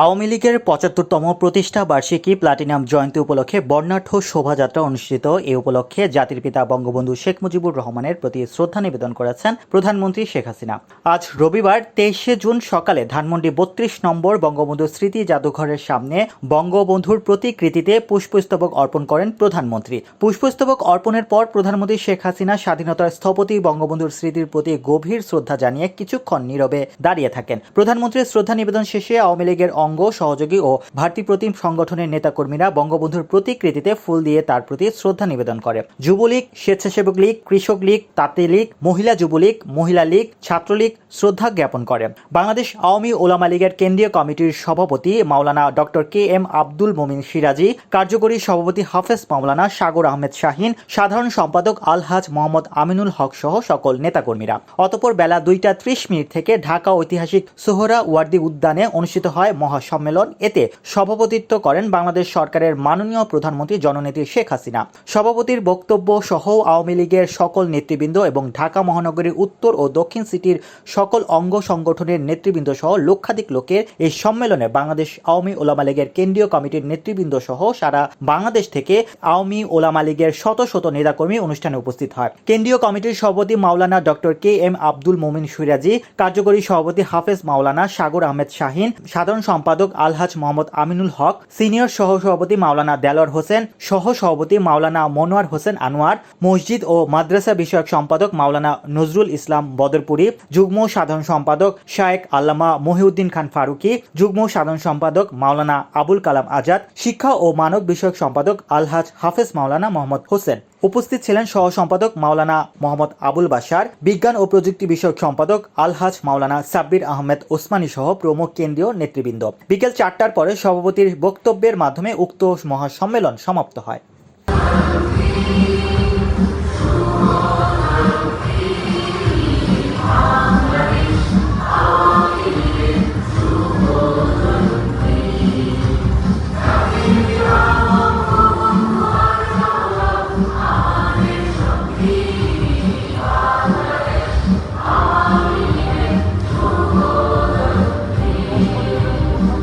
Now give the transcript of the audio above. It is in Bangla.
আওয়ামী লীগের ৭৫তম প্রতিষ্ঠা বার্ষিকী প্লাটিনাম জয়ন্তী উপলক্ষে বর্ণাঢ্য শোভাযাত্রা অনুষ্ঠিত। এ উপলক্ষে জাতির পিতা বঙ্গবন্ধু শেখ মুজিবুর রহমানের প্রতি শ্রদ্ধা নিবেদন করেছেন প্রধানমন্ত্রী শেখ হাসিনা। আজ রবিবার ২৩শে জুন সকালে ধানমন্ডি ৩২ নম্বর বঙ্গবন্ধু স্মৃতি জাদুঘরের সামনে বঙ্গবন্ধুর প্রতিকৃতিতে পুষ্পস্তবক অর্পণ করেন প্রধানমন্ত্রী। পুষ্পস্তবক অর্পণের পর প্রধানমন্ত্রী শেখ হাসিনা স্বাধীনতার স্থপতি বঙ্গবন্ধুর স্মৃতির প্রতি গভীর শ্রদ্ধা জানিয়ে কিছুক্ষণ নীরবে দাঁড়িয়ে থাকেন। প্রধানমন্ত্রীর শ্রদ্ধা নিবেদন শেষে আওয়ামী লীগের অঙ্গ সহযোগী ও ভাতৃপ্রতিম সংগঠনের নেতাকর্মীরা বঙ্গবন্ধুর প্রতিকৃতিতে ফুল দিয়ে তার প্রতি শ্রদ্ধা নিবেদন করে। যুবলীগ, স্বেচ্ছাসেবক লীগ, কৃষক লীগ, তাঁতি লীগ, মহিলা যুবলীগ, মহিলা লীগ, ছাত্রলীগ শ্রদ্ধা জ্ঞাপন করে। বাংলাদেশ আওয়ামী ওলামা লীগের কেন্দ্রীয় কমিটির সভাপতি মাওলানা ডক্টর কে.এম. আব্দুল মোমিন সিরাজি, কার্যকরী সভাপতি হাফেজ মাওলানা সাগর আহমেদ শাহিন, সাধারণ সম্পাদক আলহাজ মোহাম্মদ আমিনুল হক সহ সকল নেতাকর্মীরা। অতঃপর বেলা ২টা ৩০ থেকে ঢাকা ঐতিহাসিক সোহরাওয়ার্দী উদ্যানে অনুষ্ঠিত হয় মহাসম্মেলন। এতে সভাপতিত্ব করেন বাংলাদেশ সরকারের মাননীয় প্রধানমন্ত্রী জননেত্রী শেখ হাসিনা। সভাপতির বক্তব্য সহ আওয়ামী লীগের সকল নেতৃবৃন্দ এবং ঢাকা মহানগরীর উত্তর ও দক্ষিণ সিটির সকল অঙ্গ সংগঠনের নেতৃবৃন্দ সহ লক্ষাধিক লোকের এই সম্মেলনে বাংলাদেশ আওয়ামী ওলামা লীগের কেন্দ্রীয় কমিটির নেতৃবৃন্দ সহ সারা বাংলাদেশ থেকে আওয়ামী ওলামা লীগের শত শত নেতাকর্মী অনুষ্ঠানে উপস্থিত হয়। কেন্দ্রীয় কমিটির সভাপতি মাওলানা ডক্টর কে.এম. আব্দুল মোমিন সিরাজি, কার্যকরী সভাপতি হাফেজ মাওলানা সাগর আহমেদ শাহিন, সাধারণ সম্পাদক আলহাজ মোহাম্মদ আমিনুল হক, সিনিয়র সহসভাপতি মাওলানা দেলোয়ার হোসেন, সহ সভাপতি মাওলানা মনোয়ার হোসেন আনোয়ার, মসজিদ ও মাদ্রাসা বিষয়ক সম্পাদক মাওলানা নজরুল ইসলাম বদরপুরি, যুগ্ম সাধারণ সম্পাদক শায়েখ আল্লামা মহিউদ্দিন খান ফারুকি, যুগ্ম সাধারণ সম্পাদক মাওলানা আবুল কালাম আজাদ, শিক্ষা ও মানব বিষয়ক সম্পাদক আলহাজ হাফেজ মাওলানা মোহাম্মদ হোসেন। উপস্থিত ছিলেন সহ সম্পাদক মাওলানা মোহাম্মদ আবুল বাশার, বিজ্ঞান ও প্রযুক্তি বিষয়ক সম্পাদক আলহাজ মাওলানা সাব্বির আহমেদ ওসমানী সহ প্রমুখ কেন্দ্রীয় নেতৃবৃন্দ। বিকেল ৪টার পরে সভাপতির বক্তব্যের মাধ্যমে উক্ত মহাসম্মেলন সমাপ্ত হয়।